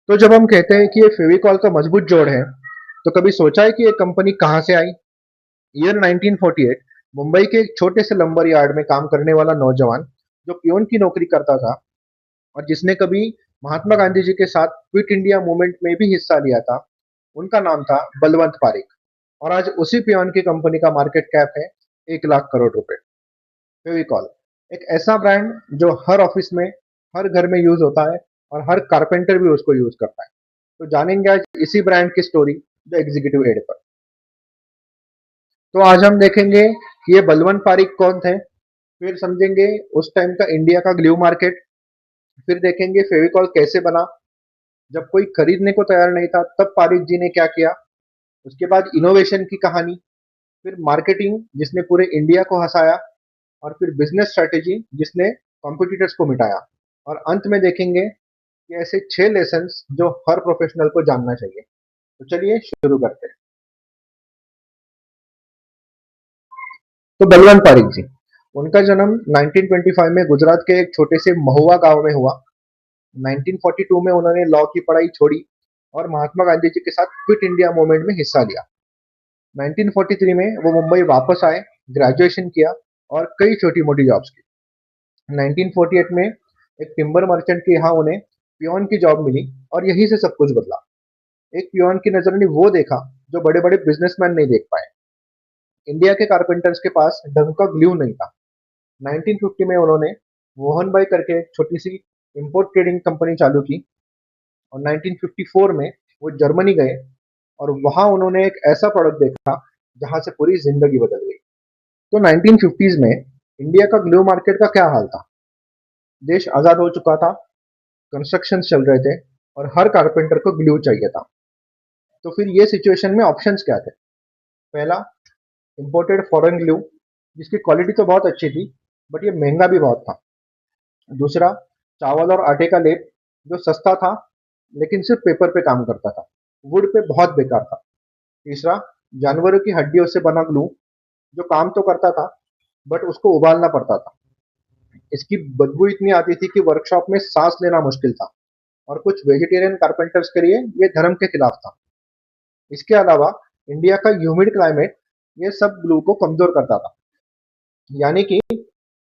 तो जब हम कहते हैं कि ये फेविकॉल का मजबूत जोड़ है, तो कभी सोचा है कि ये कंपनी कहाँ से आई? ईयर 1948 मुंबई के एक छोटे से लंबर यार्ड में काम करने वाला नौजवान जो पियोन की नौकरी करता था और जिसने कभी महात्मा गांधी जी के साथ क्विट इंडिया मूवमेंट में भी हिस्सा लिया था, उनका नाम था बलवंत पारिक। और आज उसी पियोन की कंपनी का मार्केट कैप है 1 लाख करोड़ रुपए। फेविकॉल एक ऐसा ब्रांड जो हर ऑफिस में, हर घर में यूज होता है और हर कारपेंटर भी उसको यूज करता है। तो जानेंगे आज इसी ब्रांड की स्टोरी द एग्जीक्यूटिव एड पर। तो आज हम देखेंगे कि ये बलवंत पारिक कौन थे, फिर समझेंगे उस टाइम का इंडिया का ग्लू मार्केट, फिर देखेंगे फेविकॉल कैसे बना, जब कोई खरीदने को तैयार नहीं था तब पारिक जी ने क्या किया, उसके बाद इनोवेशन की कहानी, फिर मार्केटिंग जिसने पूरे इंडिया को हंसाया, और फिर बिजनेस स्ट्रेटेजी जिसने कॉम्पिटिटर्स को मिटाया, और अंत में देखेंगे कि ऐसे 6 लेसन्स जो हर प्रोफेशनल को जानना चाहिए। तो चलिए शुरू करते हैं। तो बलवंत पारिक जी, उनका जन्म 1925 में गुजरात के एक छोटे से महुआ गांव में हुआ। 1942 में उन्होंने लॉ की पढ़ाई छोड़ी और महात्मा गांधी जी के साथ क्विट इंडिया मूवमेंट में हिस्सा लिया। 1943 में वो मुंबई वापस आए, ग्रेजुएशन किया और कई छोटी मोटी जॉब्स की। 1948 में एक टिम्बर मर्चेंट के यहाँ उन्हें पियोन की जॉब मिली और यहीं से सब कुछ बदला। एक पियोन की नजर ने वो देखा जो बड़े बड़े बिजनेसमैन नहीं देख पाए। इंडिया के कारपेंटर्स के पास ढंग का ग्लू नहीं था। 1950 में उन्होंने मोहन भाई करके एक छोटी सी इंपोर्ट ट्रेडिंग कंपनी चालू की और 1954 में वो जर्मनी गए और वहां उन्होंने एक ऐसा प्रोडक्ट देखा जहां से पूरी जिंदगी बदल गई। तो 1950s में इंडिया का ग्लू मार्केट का क्या हाल था? देश आजाद हो चुका था, कंस्ट्रक्शन चल रहे थे और हर कारपेंटर को ग्लू चाहिए था। तो फिर ये सिचुएशन में ऑप्शंस क्या थे? पहला, इंपोर्टेड फॉरेन ग्लू, जिसकी क्वालिटी तो बहुत अच्छी थी बट ये महंगा भी बहुत था। दूसरा, चावल और आटे का लेप, जो सस्ता था लेकिन सिर्फ पेपर पे काम करता था, वुड पे बहुत बेकार था। तीसरा, जानवरों की हड्डियों से बना ग्लू, जो काम तो करता था बट उसको उबालना पड़ता था। इसकी बदबू इतनी आती थी कि वर्कशॉप में सांस लेना मुश्किल था और कुछ वेजिटेरियन कारपेंटर्स के लिए ये धर्म के खिलाफ था। इसके अलावा इंडिया का ह्यूमिड क्लाइमेट ये सब ग्लू को कमजोर करता था। यानी कि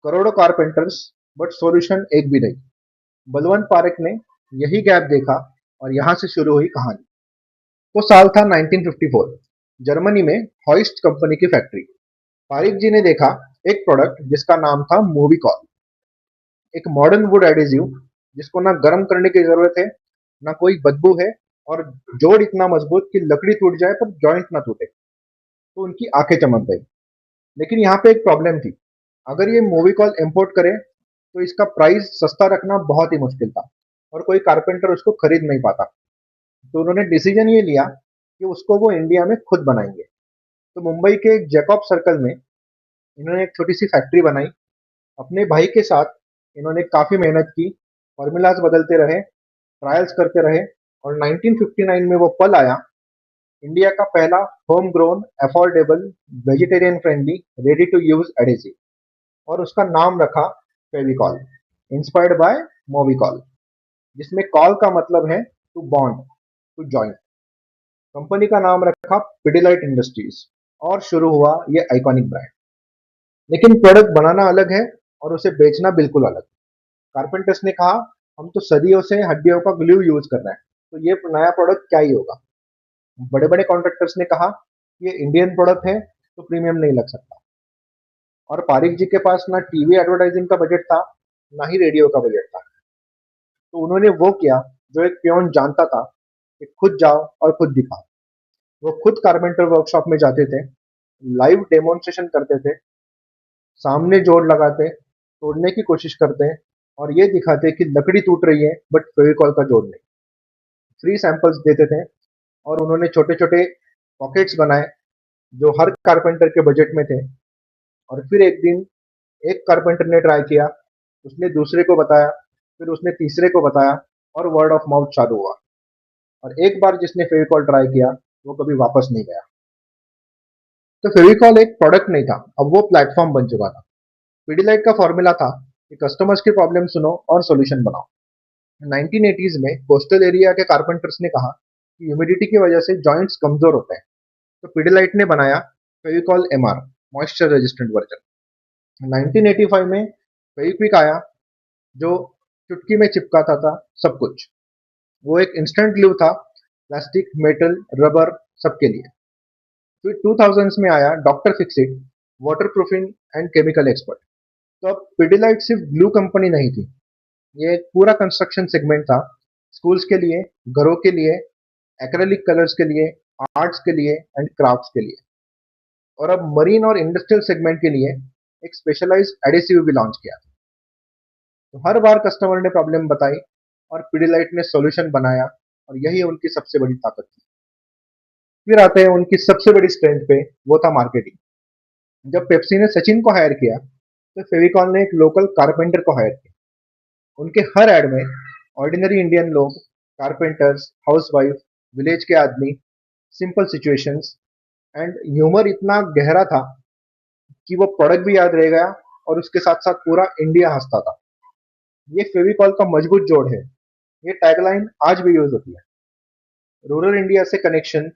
करोड़ों कारपेंटर्स बट सॉल्यूशन एक भी नहीं। बलवंत पारेख ने यही गैप देखा और यहां से शुरू हुई कहानी। तो साल था 1954, जर्मनी में हॉइस्ट कंपनी की फैक्ट्री। पारिक जी ने देखा एक प्रोडक्ट जिसका नाम था मूवीकॉल, एक मॉडर्न वुड एडिजिव जिसको ना गर्म करने की जरूरत है, ना कोई बदबू है, और जोड़ इतना मजबूत कि लकड़ी टूट जाए पर जॉइंट ना टूटे। तो उनकी आंखें चमक गई। लेकिन यहाँ पे एक प्रॉब्लम थी। अगर ये मूवीकॉल इंपोर्ट करे तो इसका प्राइस सस्ता रखना बहुत ही मुश्किल था और कोई कारपेंटर उसको खरीद नहीं पाता। तो उन्होंने डिसीजन ये लिया कि उसको वो इंडिया में खुद बनाएंगे। तो मुंबई के एक जैकब सर्कल में इन्होंने एक छोटी सी फैक्ट्री बनाई। अपने भाई के साथ इन्होंने काफी मेहनत की, फॉर्मूलाज बदलते रहे, ट्रायल्स करते रहे, और 1959 में वो पल आया, इंडिया का पहला home grown, affordable, vegetarian friendly, ready to use adhesive, और उसका नाम रखा फेविकॉल, इंस्पायर्ड बाय मोविकॉल, जिसमें कॉल का मतलब है to bond, to join. Company का नाम रखा पिडिलाइट इंडस्ट्रीज और शुरू हुआ ये आइकॉनिक ब्रांड। लेकिन प्रोडक्ट बनाना अलग है और उसे बेचना बिल्कुल अलग। कारपेंटर्स ने कहा, हम तो सदियों से हड्डियों का ग्लू यूज कर रहे हैं, तो ये नया प्रोडक्ट क्या ही होगा। बड़े बड़े कॉन्ट्रैक्टर्स ने कहा, ये इंडियन प्रोडक्ट है तो प्रीमियम नहीं लग सकता। और पारिक जी के पास ना टीवी एडवर्टाइजिंग का बजट था, ना ही रेडियो का बजट था। तो उन्होंने वो किया जो एक पियोन जानता था, कि खुद जाओ और खुद दिखाओ। वो खुद कारपेंटर वर्कशॉप में जाते थे, लाइव डेमोन्स्ट्रेशन करते थे, सामने जोड़ लगाते, तोड़ने की कोशिश करते, और ये दिखाते कि लकड़ी टूट रही है बट फेविकॉल का जोड़ नहीं। फ्री सैंपल्स देते थे और उन्होंने छोटे छोटे पॉकेट्स बनाए जो हर कारपेंटर के बजट में थे। और फिर एक दिन एक कारपेंटर ने ट्राई किया, उसने दूसरे को बताया, फिर उसने तीसरे को बताया, और वर्ड ऑफ माउथ चालू हुआ। और एक बार जिसने फेविकॉल ट्राई किया वो कभी वापस नहीं गया। तो फेविकॉल एक प्रोडक्ट नहीं था, अब वो प्लेटफॉर्म बन चुका था। पीडीलाइट का फॉर्मूला था कि कस्टमर्स की प्रॉब्लम सुनो और सॉल्यूशन बनाओ। 1980s में कोस्टल एरिया के कारपेंटर्स ने कहा कि ह्यूमिडिटी की वजह से जॉइंट्स कमजोर होते हैं, तो पिडिलाइट ने बनाया Fevicol MR, moisture resistant version. 1985 में फेविक्विक आया, जो चुटकी में चिपकाता था सब कुछ। वो एक इंस्टेंट ग्लू था, प्लास्टिक, मेटल, रबर, सबके लिए। फिर 2000s में आया doctor Fixit, water proofing and chemical expert. तो अब पिडिलाइट सिर्फ ग्लू कंपनी नहीं थी, ये एक पूरा कंस्ट्रक्शन सेगमेंट था। स्कूल्स के लिए, घरों के लिए, एक्रेलिक कलर्स के लिए, आर्ट्स के लिए एंड क्राफ्ट्स के लिए। और अब मरीन और इंडस्ट्रियल सेगमेंट के लिए एक स्पेशलाइज्ड एडिसिव भी लॉन्च किया। तो हर बार कस्टमर ने प्रॉब्लम बताई और पिडिलाइट ने सॉल्यूशन बनाया, और यही उनकी सबसे बड़ी ताकत थी। फिर आते हैं उनकी सबसे बड़ी स्ट्रेंथ पे, वो था मार्केटिंग। जब पेप्सी ने सचिन को हायर किया, तो फेविकॉल ने एक लोकल कारपेंटर को हायर किया। उनके हर एड में ऑर्डिनरी इंडियन लोग, कारपेंटर्स, हाउसवाइफ, विलेज के आदमी, सिंपल सिचुएशंस एंड ह्यूमर इतना गहरा था कि वो प्रोडक्ट भी याद रह गया, और उसके साथ साथ पूरा इंडिया हंसता था। ये फेविकॉल का मजबूत जोड़ है। ये टैगलाइन आज भी यूज होती है। रूरल इंडिया से connection,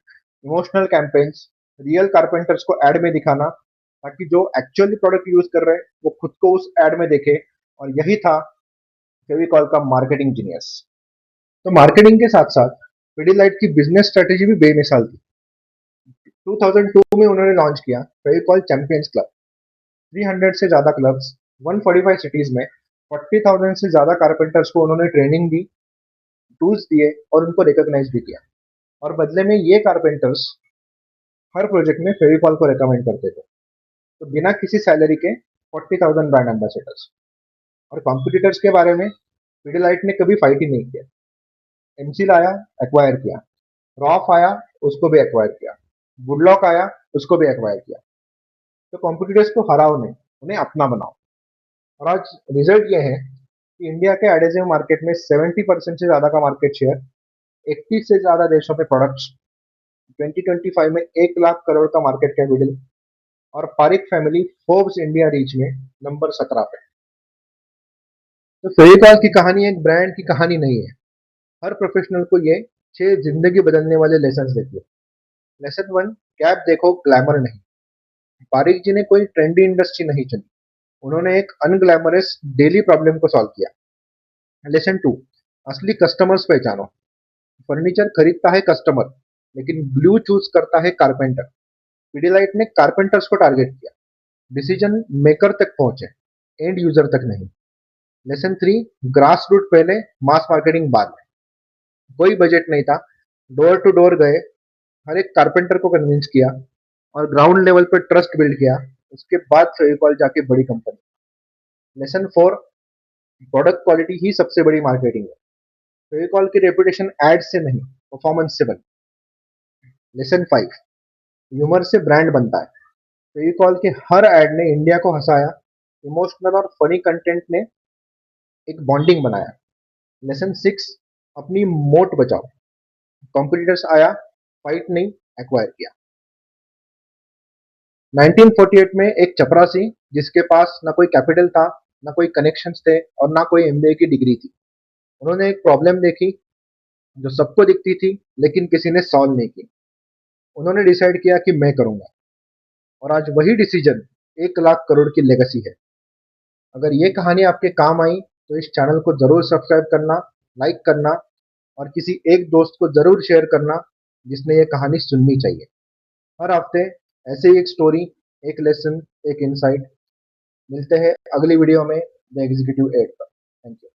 emotional campaigns, real carpenters को एड में दिखाना, ताकि जो एक्चुअली प्रोडक्ट यूज कर रहे हैं वो खुद को उस एड में देखे। और यही था फेविकॉल का मार्केटिंग जीनियस। तो मार्केटिंग के साथ साथ पिडिलाइट की बिजनेस स्ट्रेटेजी भी बेमिसाल थी। 2002 में उन्होंने लॉन्च किया फेविकॉल चैंपियंस क्लब। 300 से ज्यादा क्लब्स, 145 सिटीज में 40,000 से ज्यादा कारपेंटर्स को उन्होंने ट्रेनिंग दी, टूल्स दिए और उनको रिकॉग्नाइज भी किया। और बदले में ये कारपेंटर्स हर प्रोजेक्ट में फेविकॉल को रिकमेंड करते थे। तो बिना किसी सैलरी के 40,000 ब्रांड एम्बेसडर्स। और कॉम्पिटिटर्स के बारे में, पिडिलाइट ने कभी फाइट ही नहीं किया। एमसील आया, एक्वायर किया। रॉफ आया, उसको भी एक्वायर किया। वुडलॉक आया, उसको भी एक्वायर किया। तो कॉम्पिटिटर्स को हराओ नहीं, उन्हें अपना बनाओ। और आज रिजल्ट ये है कि इंडिया के एडेसिव मार्केट में 70% से ज्यादा का मार्केट शेयर, 80 से ज्यादा देशों में प्रोडक्ट्स, 2025 में 1 लाख करोड़ का मार्केट कैपिटल, और Parekh family Forbes India rich में नंबर 17 पे। तो फेविकॉल की कहानी एक ब्रांड की कहानी नहीं है। हर प्रोफेशनल को ये 6 जिंदगी बदलने वाले लेसन देती है। लेसन 1, गैप देखो, ग्लैमर नहीं। पारिक जी ने कोई ट्रेंडी इंडस्ट्री नहीं चुनी, उन्होंने एक अनग्लैमरस डेली प्रॉब्लम को सॉल्व किया। लेसन 2, असली कस्टमर्स पहचानो। फर्नीचर खरीदता है कस्टमर, लेकिन ग्लू चूज करता है कारपेंटर। पिडिलाइट ने कारपेंटर्स को टारगेट किया, डिसीजन मेकर तक पहुंचे, एंड यूजर तक नहीं। लेसन 3, ग्रास रूट पहले, मास मार्केटिंग बाद में। कोई बजट नहीं था, डोर टू डोर गए, हर एक कारपेंटर को कन्विंस किया और ग्राउंड लेवल पर ट्रस्ट बिल्ड किया। उसके बाद फेविकॉल जाके बड़ी कंपनी। लेसन 4, प्रोडक्ट क्वालिटी ही सबसे बड़ी मार्केटिंग है। फेविकॉल की रेपुटेशन एड से नहीं, परफॉर्मेंस से बनी। लेसन 5, ह्यूमर से ब्रांड बनता है। फेविकॉल के हर एड ने इंडिया को हंसाया, इमोशनल और फनी कंटेंट ने एक बॉन्डिंग बनाया। लेसन 6, अपनी मोट बचाओ। कॉम्पिटिटर्स आया, फाइट नहीं, एक्वायर किया। 1948 में एक चपरासी, जिसके पास ना कोई कैपिटल था, ना कोई कनेक्शंस थे और ना कोई एमबीए की डिग्री थी, उन्होंने एक प्रॉब्लम देखी जो सबको दिखती थी, लेकिन किसी ने सॉल्व नहीं की। उन्होंने डिसाइड किया कि मैं करूंगा, और आज वही डिसीजन 1 लाख करोड़ की लेगेसी है। अगर ये कहानी आपके काम आई, तो इस चैनल को जरूर सब्सक्राइब करना, लाइक करना और किसी एक दोस्त को जरूर शेयर करना जिसने ये कहानी सुननी चाहिए। हर हफ्ते ऐसे ही एक स्टोरी, एक लेसन, एक इंसाइट। मिलते हैं अगली वीडियो में द एग्जीक्यूटिव एड पर। Thank you.